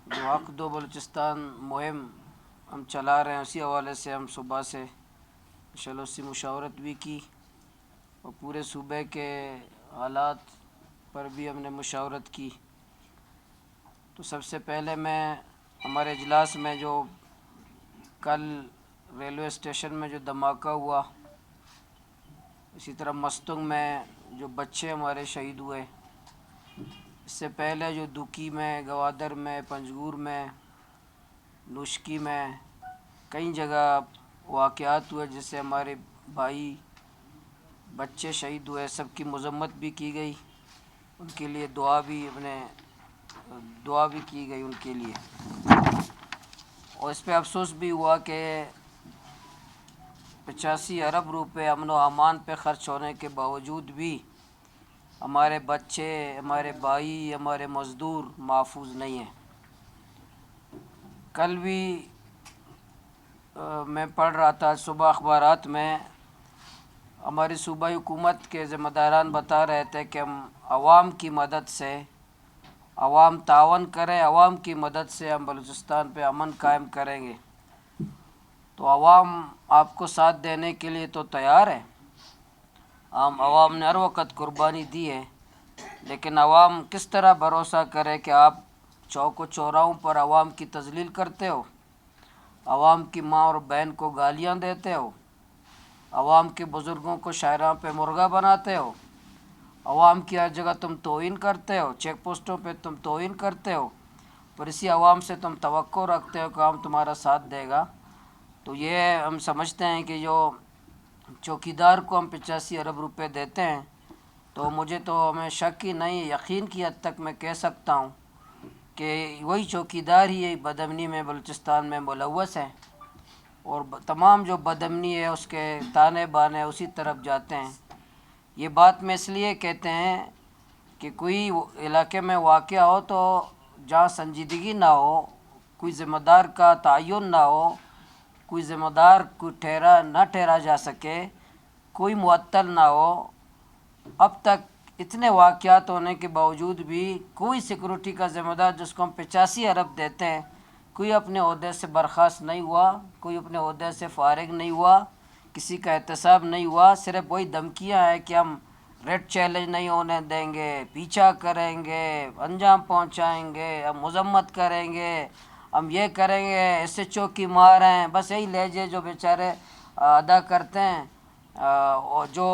جو حق دو بلوچستان مہم ہم چلا رہے ہیں، اسی حوالے سے ہم صبح سے انشاءاللہ اسی مشاورت بھی کی اور پورے صوبے کے حالات پر بھی ہم نے مشاورت کی۔ تو سب سے پہلے میں ہمارے اجلاس میں جو کل ریلوے اسٹیشن میں جو دھماکہ ہوا، اسی طرح مستنگ میں جو بچے ہمارے شہید ہوئے، اس سے پہلے جو دکی میں، گوادر میں، پنجگور میں، نوشکی میں کئی جگہ واقعات ہوئے جس سے ہمارے بھائی بچے شہید ہوئے، سب کی مذمت بھی کی گئی، ان کے لیے دعا بھی کی گئی ان کے لیے۔ اور اس پہ افسوس بھی ہوا کہ 85 ارب روپے امن و امان پہ خرچ ہونے کے باوجود بھی ہمارے بچے، ہمارے بھائی، ہمارے مزدور محفوظ نہیں ہیں۔ کل بھی میں پڑھ رہا تھا صبح اخبارات میں، ہماری صوبائی حکومت کے ذمہ داران بتا رہے تھے کہ ہم عوام کی مدد سے، عوام تعاون کریں، عوام کی مدد سے ہم بلوچستان پہ امن قائم کریں گے۔ تو عوام آپ کو ساتھ دینے کے لیے تو تیار ہے، عوام نے ہر وقت قربانی دی ہے، لیکن عوام کس طرح بھروسہ کرے کہ آپ چوک و چوراہوں پر عوام کی تذلیل کرتے ہو، عوام کی ماں اور بہن کو گالیاں دیتے ہو، عوام کے بزرگوں کو شاہراہ پہ مرغا بناتے ہو، عوام کی ہر جگہ تم توہین کرتے ہو، چیک پوسٹوں پہ تم توہین کرتے ہو، پر اسی عوام سے تم توقع رکھتے ہو کہ عوام تمہارا ساتھ دے گا۔ تو یہ ہم سمجھتے ہیں کہ جو چوکیدار کو ہم 85 ارب روپے دیتے ہیں، تو مجھے تو ہمیں شک ہی نہیں، یقین کی حد تک میں کہہ سکتا ہوں کہ وہی چوکیدار ہی بدامنی میں بلوچستان میں ملوث ہیں، اور تمام جو بدامنی ہے اس کے تانے بانے اسی طرف جاتے ہیں۔ یہ بات میں اس لیے کہتے ہیں کہ کوئی علاقے میں واقعہ ہو تو جہاں سنجیدگی نہ ہو، کوئی ذمہ دار کا تعین نہ ہو، کوئی ذمہ دار نہ ٹھہرا جا سکے، کوئی معطل نہ ہو، اب تک اتنے واقعات ہونے کے باوجود بھی کوئی سیکورٹی کا ذمہ دار جس کو ہم 85 ارب دیتے ہیں، کوئی اپنے عہدے سے برخاست نہیں ہوا، کوئی اپنے عہدے سے فارغ نہیں ہوا، کسی کا احتساب نہیں ہوا، صرف وہی دھمکیاں ہیں کہ ہم ریڈ چیلنج نہیں ہونے دیں گے، پیچھا کریں گے، انجام پہنچائیں گے، ہم مذمت کریں گے، ہم یہ کریں گے، ایس ایچ او کی مار ہیں، بس یہی لہجے جو بیچارے ادا کرتے ہیں۔ اور جو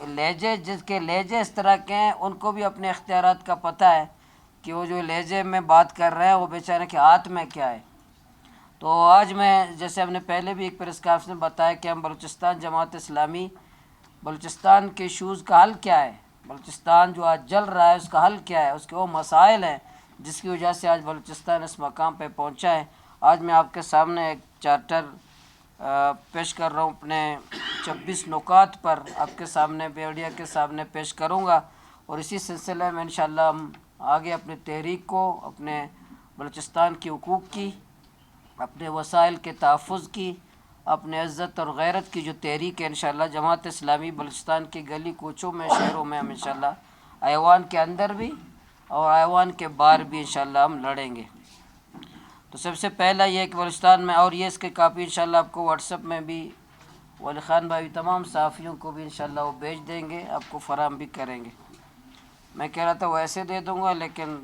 لہجے، جس کے لہجے اس طرح کے ہیں، ان کو بھی اپنے اختیارات کا پتہ ہے کہ وہ جو لہجے میں بات کر رہے ہیں وہ بیچارے کے ہاتھ میں کیا ہے۔ تو آج میں، جیسے ہم نے پہلے بھی ایک پریس کانفرنس میں بتایا کہ ہم بلوچستان جماعت اسلامی بلوچستان کے ایشوز کا حل کیا ہے، بلوچستان جو آج جل رہا ہے اس کا حل کیا ہے، اس کے وہ مسائل ہیں جس کی وجہ سے آج بلوچستان اس مقام پہ پہنچا ہے۔ آج میں آپ کے سامنے ایک چارٹر پیش کر رہا ہوں، اپنے 26 نکات پر آپ کے سامنے، میڈیا کے سامنے پیش کروں گا، اور اسی سلسلے میں انشاءاللہ ہم آگے اپنی تحریک کو، اپنے بلوچستان کی حقوق کی، اپنے وسائل کے تحفظ کی، اپنے عزت اور غیرت کی جو تحریک ہے، انشاءاللہ جماعت اسلامی بلوچستان کی گلی کوچوں میں، شہروں میں ہم انشاءاللہ ایوان کے اندر بھی اور ایوان کے باہر بھی انشاءاللہ ہم لڑیں گے۔ تو سب سے پہلا یہ کہ بلوچستان میں، اور یہ اس کے کاپی انشاءاللہ آپ کو واٹس ایپ میں بھی ولی خان بھائی تمام صحافیوں کو بھی انشاءاللہ وہ بھیج دیں گے، آپ کو فراہم بھی کریں گے۔ میں کہہ رہا تھا وہ ایسے دے دوں گا، لیکن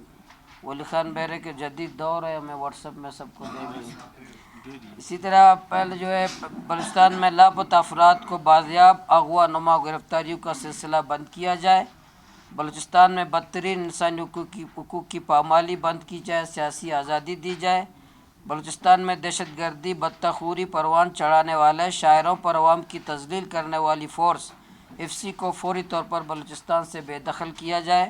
ولی خان بہرے کے جدید دور ہے، ہمیں واٹس ایپ میں سب کو دے دیں گے۔ اسی طرح پہلے جو ہے بلوچستان میں لاپتہ افراد کو بازیاب، اغوا، نما، گرفتاریوں کا سلسلہ بند کیا جائے، بلوچستان میں بدترین انسانی حقوق کی پامالی بند کی جائے، سیاسی آزادی دی جائے، بلوچستان میں دہشت گردی، بدتخوری پروان چڑھانے والے شاعروں پر عوام کی تذلیل کرنے والی فورس ایف سی کو فوری طور پر بلوچستان سے بے دخل کیا جائے،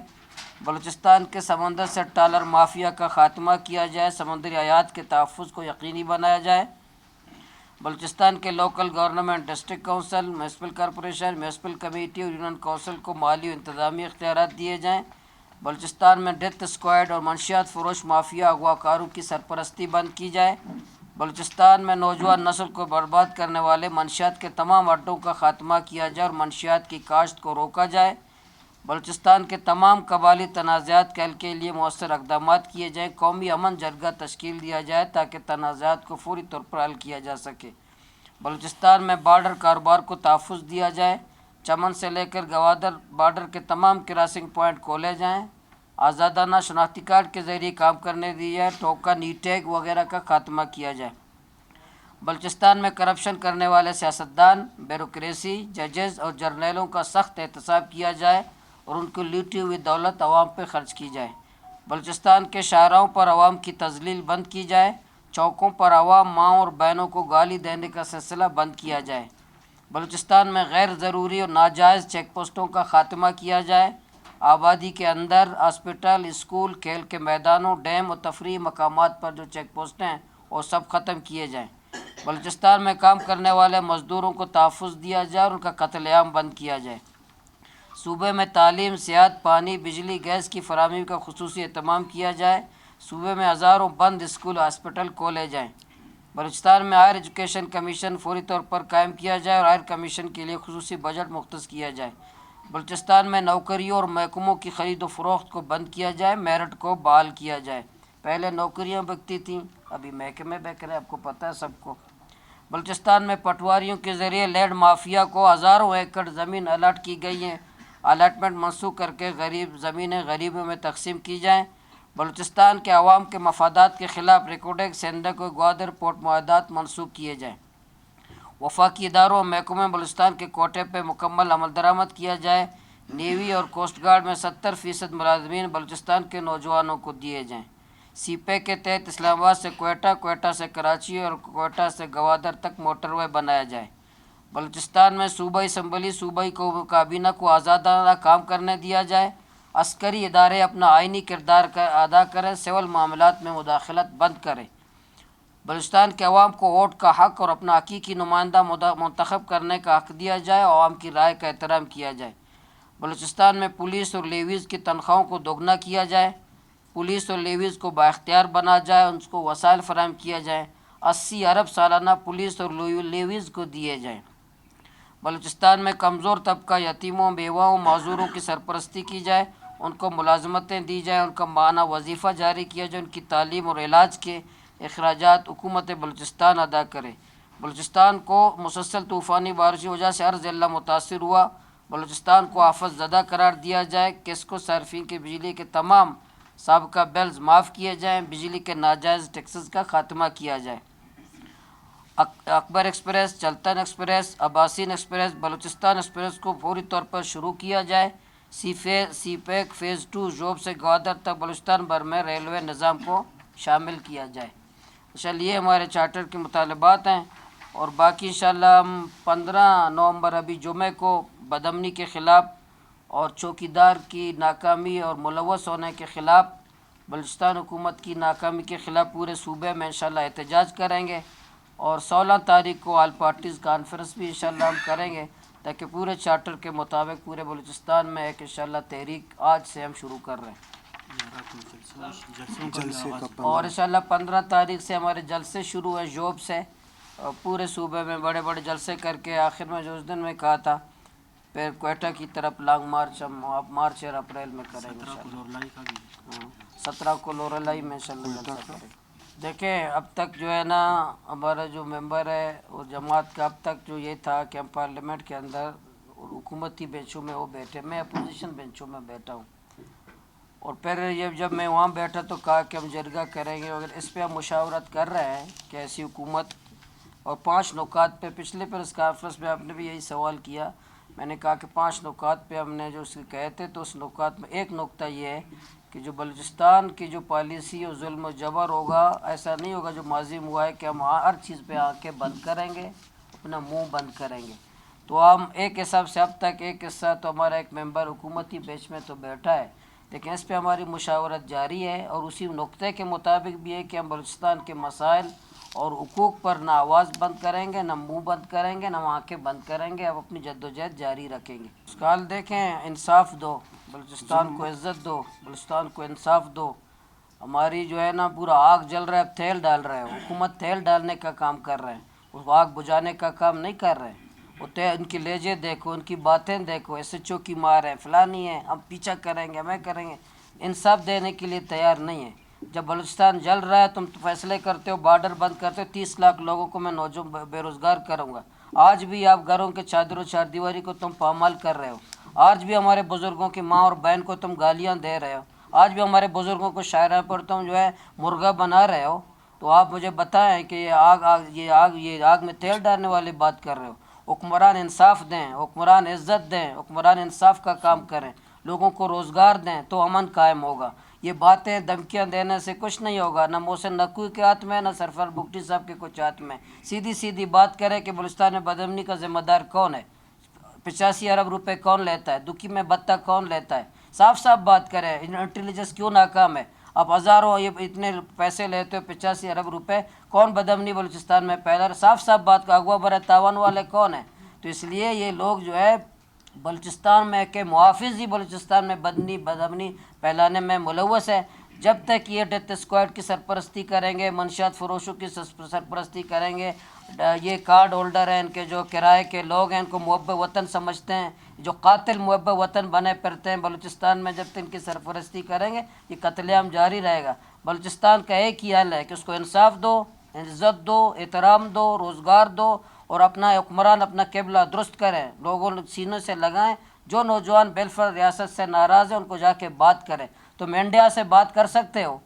بلوچستان کے سمندر سے ٹالر مافیا کا خاتمہ کیا جائے، سمندری حیات کے تحفظ کو یقینی بنایا جائے، بلوچستان کے local government, district council, municipal corporation, municipal committee اور یونین کونسل کو مالی و انتظامی اختیارات دیے جائیں، بلوچستان میں ڈیتھ اسکواڈ اور منشیات فروش مافیا اغوا کاروں کی سرپرستی بند کی جائے، بلوچستان میں نوجوان نسل کو برباد کرنے والے منشیات کے تمام اڈوں کا خاتمہ کیا جائے اور منشیات کی کاشت کو روکا جائے، بلوچستان کے تمام قبائلی تنازعات کے حل کے لیے مؤثر اقدامات کیے جائیں، قومی امن جرگہ تشکیل دیا جائے تاکہ تنازعات کو فوری طور پر حل کیا جا سکے۔ بلوچستان میں بارڈر کاروبار کو تحفظ دیا جائے، چمن سے لے کر گوادر بارڈر کے تمام کراسنگ پوائنٹ کھولے جائیں، آزادانہ شناختی کارڈ کے ذریعے کام کرنے دی جائے، ٹوکن ای ٹیگ وغیرہ کا خاتمہ کیا جائے۔ بلوچستان میں کرپشن کرنے والے سیاستدان، بیوروکریسی، ججز اور جرنیلوں کا سخت احتساب کیا جائے اور ان کو لوٹی ہوئی دولت عوام پہ خرچ کی جائے۔ بلوچستان کے شاہراہوں پر عوام کی تذلیل بند کی جائے، چوکوں پر عوام ماؤں اور بہنوں کو گالی دینے کا سلسلہ بند کیا جائے۔ بلوچستان میں غیر ضروری اور ناجائز چیک پوسٹوں کا خاتمہ کیا جائے، آبادی کے اندر ہاسپٹل، اسکول، کھیل کے میدانوں، ڈیم اور تفریحی مقامات پر جو چیک پوسٹیں ہیں وہ سب ختم کیے جائیں۔ بلوچستان میں کام کرنے والے مزدوروں کو تحفظ دیا جائے اور ان کا قتل عام بند کیا جائے۔ صوبے میں تعلیم، صحت، پانی، بجلی، گیس کی فراہمی کا خصوصی اہتمام کیا جائے۔ صوبے میں ہزاروں بند اسکول، ہاسپٹل کھولے جائیں۔ بلوچستان میں ہائر ایجوکیشن کمیشن فوری طور پر قائم کیا جائے اور ہائر کمیشن کے لیے خصوصی بجٹ مختص کیا جائے۔ بلوچستان میں نوکریوں اور محکموں کی خرید و فروخت کو بند کیا جائے، میرٹ کو بحال کیا جائے۔ پہلے نوکریاں بکتی تھیں، ابھی محکمے بک رہے ہیں، آپ کو پتہ ہے سب کو۔ بلوچستان میں پٹواریوں کے ذریعے لینڈ مافیا کو ہزاروں ایکڑ زمین الاٹ کی گئی ہیں، الاٹمنٹ منسوخ کر کے زمینیں غریبوں میں تقسیم کی جائیں۔ بلوچستان کے عوام کے مفادات کے خلاف ریکوڈیک، سندھ و گوادر پورٹ معاہدات منسوخ کیے جائیں۔ وفاقی اداروں اور محکموں میں بلوچستان کے کوٹے پہ مکمل عمل درآمد کیا جائے۔ نیوی اور کوسٹ گارڈ میں 70% ملازمین بلوچستان کے نوجوانوں کو دیے جائیں۔ سی پیک کے تحت اسلام آباد سے کوئٹہ، کوئٹہ سے کراچی اور کوئٹہ سے گوادر تک موٹر وے بنایا جائے۔ بلوچستان میں صوبائی اسمبلی، صوبائی کابینہ کو آزادانہ کام کرنے دیا جائے۔ عسکری ادارے اپنا آئینی کردار ادا کریں، سول معاملات میں مداخلت بند کریں۔ بلوچستان کے عوام کو ووٹ کا حق اور اپنا حقیقی نمائندہ منتخب کرنے کا حق دیا جائے، عوام کی رائے کا احترام کیا جائے۔ بلوچستان میں پولیس اور لیویز کی تنخواہوں کو دوگنا کیا جائے، پولیس اور لیویز کو بااختیار بنا جائے، ان کو وسائل فراہم کیا جائیں، 80 ارب سالانہ پولیس اور لیویز کو دیے جائیں۔ بلوچستان میں کمزور طبقہ، یتیموں، بیواؤں، معذوروں کی سرپرستی کی جائے، ان کو ملازمتیں دی جائیں، ان کا ماہانہ وظیفہ جاری کیا جائے، ان کی تعلیم اور علاج کے اخراجات حکومت بلوچستان ادا کرے۔ بلوچستان کو مسلسل طوفانی بارش کی وجہ سے ہر ضلع متاثر ہوا، بلوچستان کو آفت زدہ قرار دیا جائے، کیسکو صارفین کے بجلی کے تمام سابقہ بلز معاف کیے جائیں، بجلی کے ناجائز ٹیکسز کا خاتمہ کیا جائے۔ Akbar Express, Chiltan Express, Abaseen Express, Balochistan Express کو فوری طور پر شروع کیا جائے۔ سی پیک فیز 2 جوب سے گوادر تک بلوچستان بھر میں ریلوے نظام کو شامل کیا جائے۔ انشاءاللہ یہ ہمارے چارٹر کے مطالبات ہیں، اور باقی انشاءاللہ ہم 15 نومبر ابھی جمعے کو بدامنی کے خلاف اور چوکیدار کی ناکامی اور ملوث ہونے کے خلاف، بلوچستان حکومت کی ناکامی کے خلاف پورے صوبے میں انشاءاللہ احتجاج کریں گے، اور 16 تاریخ کو آل پارٹیز کانفرنس بھی انشاءاللہ ہم کریں گے، تاکہ پورے چارٹر کے مطابق پورے بلوچستان میں ایک انشاءاللہ تحریک آج سے ہم شروع کر رہے ہیں۔ اور انشاءاللہ 15 تاریخ سے ہمارے جلسے شروع ہیں جوب سے، اور پورے صوبے میں بڑے بڑے جلسے کر کے آخر میں جو اس دن میں کہا تھا، پھر کوئٹہ کی طرف لانگ مارچ ہم مارچ اور اپریل میں کریں گے انشاءاللہ۔ 17 کو لوریلائی میں انشاءاللہ جلسہ کریں گے۔ دیکھیں اب تک جو ہے نا ہمارا جو ممبر ہے اور جماعت کا اب تک جو یہ تھا کہ ہم پارلیمنٹ کے اندر حکومتی بینچوں میں وہ بیٹھے، میں اپوزیشن بینچوں میں بیٹھا ہوں، اور پھر یہ جب میں وہاں بیٹھا تو کہا کہ ہم جرگہ کریں گے، اگر اس پہ ہم مشاورت کر رہے ہیں کہ ایسی حکومت، اور 5 نکات پہ پچھلے پریس کانفرنس میں آپ نے بھی یہی سوال کیا، میں نے کہا کہ 5 نکات پہ ہم نے جو اس کے کہے تھے، تو اس نکات میں ایک نکتہ یہ ہے کہ جو بلوچستان کی جو پالیسی اور ظلم و جبر ہوگا، ایسا نہیں ہوگا جو ماضی میں ہوا ہے کہ ہم ہر چیز پہ آنکھیں بند کریں گے، اپنا منہ بند کریں گے۔ تو ہم ایک حساب سے اب تک ایک حصہ تو ہمارا ایک ممبر حکومتی بیچ میں تو بیٹھا ہے، لیکن اس پہ ہماری مشاورت جاری ہے، اور اسی نقطے کے مطابق بھی ہے کہ ہم بلوچستان کے مسائل اور حقوق پر نہ آواز بند کریں گے، نہ منہ بند کریں گے، نہ آنکھیں بند کریں گے، اب اپنی جدوجہد جاری رکھیں گے۔ اس کا حال دیکھیں، انصاف دو، بلوچستان کو عزت دو، بلوچستان کو انصاف دو۔ ہماری جو ہے نا پورا آگ جل رہا ہے، تیل ڈال رہے ہیں، حکومت تیل ڈالنے کا کام کر رہے ہیں، اس آگ بجھانے کا کام نہیں کر رہے ہیں۔ ان کی لہجے دیکھو، ان کی باتیں دیکھو، ایسے چوکی مار ہیں، فلانی ہیں، ہم پیچھا کریں گے، ہمیں کریں گے، انصاف دینے کے لیے تیار نہیں ہے۔ جب بلوچستان جل رہا ہے تم فیصلے کرتے ہو، بارڈر بند کرتے ہو، 30 لاکھ لوگوں کو میں نوجوان بے روزگار کروں گا۔ آج بھی آپ گھروں کے چادر و چار دیواری کو تم پامال کر رہے ہو، آج بھی ہمارے بزرگوں کی ماں اور بہن کو تم گالیاں دے رہے ہو، آج بھی ہمارے بزرگوں کو شاعرہ پر تم جو ہے مرغا بنا رہے ہو، تو آپ مجھے بتائیں کہ یہ آگ میں تیل ڈالنے والی بات کر رہے ہو۔ حکمران انصاف دیں، حکمران عزت دیں، حکمران انصاف کا کام کریں، لوگوں کو روزگار دیں تو امن قائم ہوگا۔ یہ باتیں دھمکیاں دینے سے کچھ نہیں ہوگا، نہ محسن نقوی کے ہاتھ میں، نہ سرفراز بگٹی صاحب کے کچھ ہاتھ میں۔ سیدھی سیدھی بات کریں کہ بلوچستان میں بدامنی کا ذمہ دار کون ہے، 85 ارب روپے کون لیتا ہے، دکھی میں بتہ کون لیتا ہے، صاف صاف بات کریں۔ انٹیلیجنس کیوں ناکام ہے؟ آپ ہزاروں یہ اتنے پیسے لیتے ہو، 85 ارب روپے، کون بدامنی بلوچستان میں پیدا ہے؟ صاف صاف بات کا اغوا برے تاوان والے کون ہیں؟ تو اس لیے یہ لوگ جو ہے بلوچستان میں کہ محافظ ہی بلوچستان میں بدامنی پھیلانے میں ملوث ہے۔ جب تک یہ ڈیتھ اسکواڈ کی سرپرستی کریں گے، منشیات فروشوں کی سرپرستی کریں گے، یہ کارڈ ہولڈر ہیں، ان کے جو کرائے کے لوگ ہیں، ان کو محب وطن سمجھتے ہیں، جو قاتل محب وطن بنے پھرتے ہیں بلوچستان میں، جب تک ان کی سرپرستی کریں گے یہ قتل عام جاری رہے گا۔ بلوچستان کا ایک ہی حل ہے کہ اس کو انصاف دو، عزت دو، احترام دو، روزگار دو، اور اپنا حکمران اپنا قبلہ درست کریں، لوگوں سینے سے لگائیں۔ جو نوجوان بالفعل ریاست سے ناراض ہیں ان کو جا کے بات کریں۔ تم انڈیا سے بات کر سکتے ہو،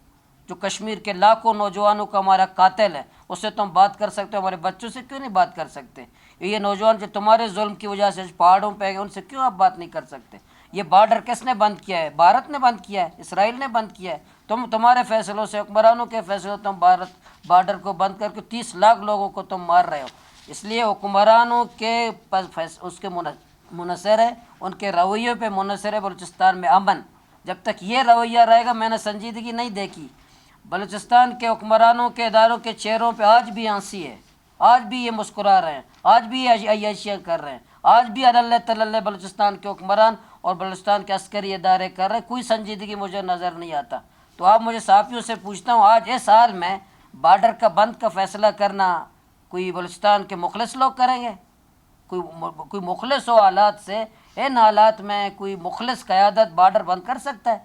جو کشمیر کے لاکھوں نوجوانوں کا ہمارا قاتل ہے، اس سے تم بات کر سکتے ہو، ہمارے بچوں سے کیوں نہیں بات کر سکتے؟ یہ نوجوان جو تمہارے ظلم کی وجہ سے پہاڑوں پہ گئے، ان سے کیوں آپ بات نہیں کر سکتے؟ یہ بارڈر کس نے بند کیا ہے؟ بھارت نے بند کیا ہے، اسرائیل نے بند کیا ہے۔ تمہارے فیصلوں سے، حکمرانوں کے فیصلوں، تم بارڈر کو بند کر کے 30 لاکھ لوگوں کو تم مار رہے ہو۔ اس لیے حکمرانوں کے اس کے منحصر ہے، ان کے رویے پہ منحصر ہے بلوچستان میں امن۔ جب تک یہ رویہ رہے گا، میں نے سنجیدگی نہیں دیکھی۔ بلوچستان کے حکمرانوں کے اداروں کے چہروں پہ آج بھی ہنسی ہے، آج بھی یہ مسکرا رہے ہیں، آج بھی یہ عیاشیاں کر رہے ہیں، آج بھی اللہ تللہ بلوچستان کے حکمران اور بلوچستان کے عسکری ادارے کر رہے ہیں۔ کوئی سنجیدگی مجھے نظر نہیں آتا۔ تو آپ مجھے صحافیوں سے پوچھتا ہوں، آج اس حال میں بارڈر کا بند کا فیصلہ کرنا کوئی بلوچستان کے مخلص لوگ کریں گے؟ کوئی مخلص ہو حالات سے، ان حالات میں کوئی مخلص قیادت بارڈر بند کر سکتا ہے،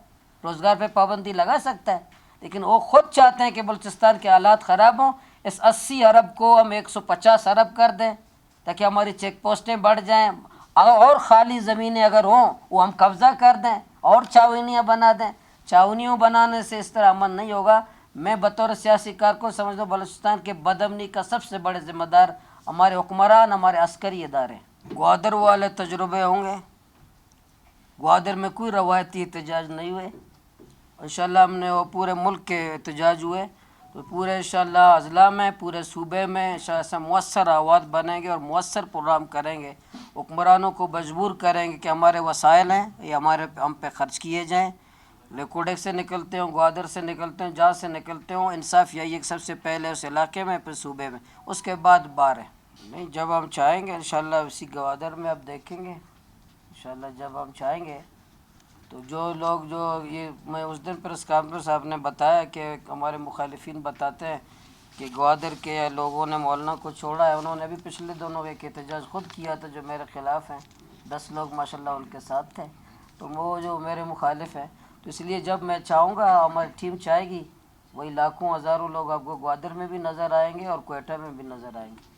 روزگار پہ پابندی لگا سکتا ہے؟ لیکن وہ خود چاہتے ہیں کہ بلوچستان کے حالات خراب ہوں، اس 80 ارب کو ہم 150 ارب کر دیں تاکہ ہماری چیک پوسٹیں بڑھ جائیں، اور خالی زمینیں اگر ہوں وہ ہم قبضہ کر دیں اور چاونیاں بنا دیں۔ چاونیوں بنانے سے اس طرح امن نہیں ہوگا۔ میں بطور سیاسی کارکن سمجھتا ہوں بلوچستان کے بدامنی کا سب سے بڑے ذمہ دار ہمارے حکمران، ہمارے عسکری ادارے۔ گوادر والے تجربے ہوں گے، گوادر میں کوئی روایتی احتجاج نہیں ہوئے، انشاءاللہ ہم نے وہ پورے ملک کے احتجاج ہوئے، تو پورے انشاءاللہ اضلاع میں، پورے صوبے میں انشاءاللہ مؤثر آواز بنیں گے اور مؤثر پروگرام کریں گے، حکمرانوں کو مجبور کریں گے کہ ہمارے وسائل ہیں یہ ہم پہ خرچ کیے جائیں، لیکوڈیک سے نکلتے ہوں، گوادر سے نکلتے ہوں، جہاں سے نکلتے ہوں، انصاف یہی ہے کہ سب سے پہلے اس علاقے میں، پھر صوبے میں، اس کے بعد بار ہے۔ نہیں، جب ہم چاہیں گے انشاءاللہ اسی گوادر میں آپ دیکھیں گے انشاءاللہ، جب ہم چاہیں گے تو جو لوگ یہ میں اس دن پریس کانفرنس آپ نے بتایا کہ ہمارے مخالفین بتاتے ہیں کہ گوادر کے لوگوں نے مولانا کو چھوڑا ہے، انہوں نے بھی پچھلے دنوں ایک احتجاج خود کیا تھا جو میرے خلاف ہیں، 10 لوگ ماشاءاللہ ان کے ساتھ تھے، تو وہ جو میرے مخالف ہیں، تو اس لیے جب میں چاہوں گا، ہماری ٹیم چاہے گی، وہی لاکھوں ہزاروں لوگ آپ کو گوادر میں بھی نظر آئیں گے اور کوئٹہ میں بھی نظر آئیں گے۔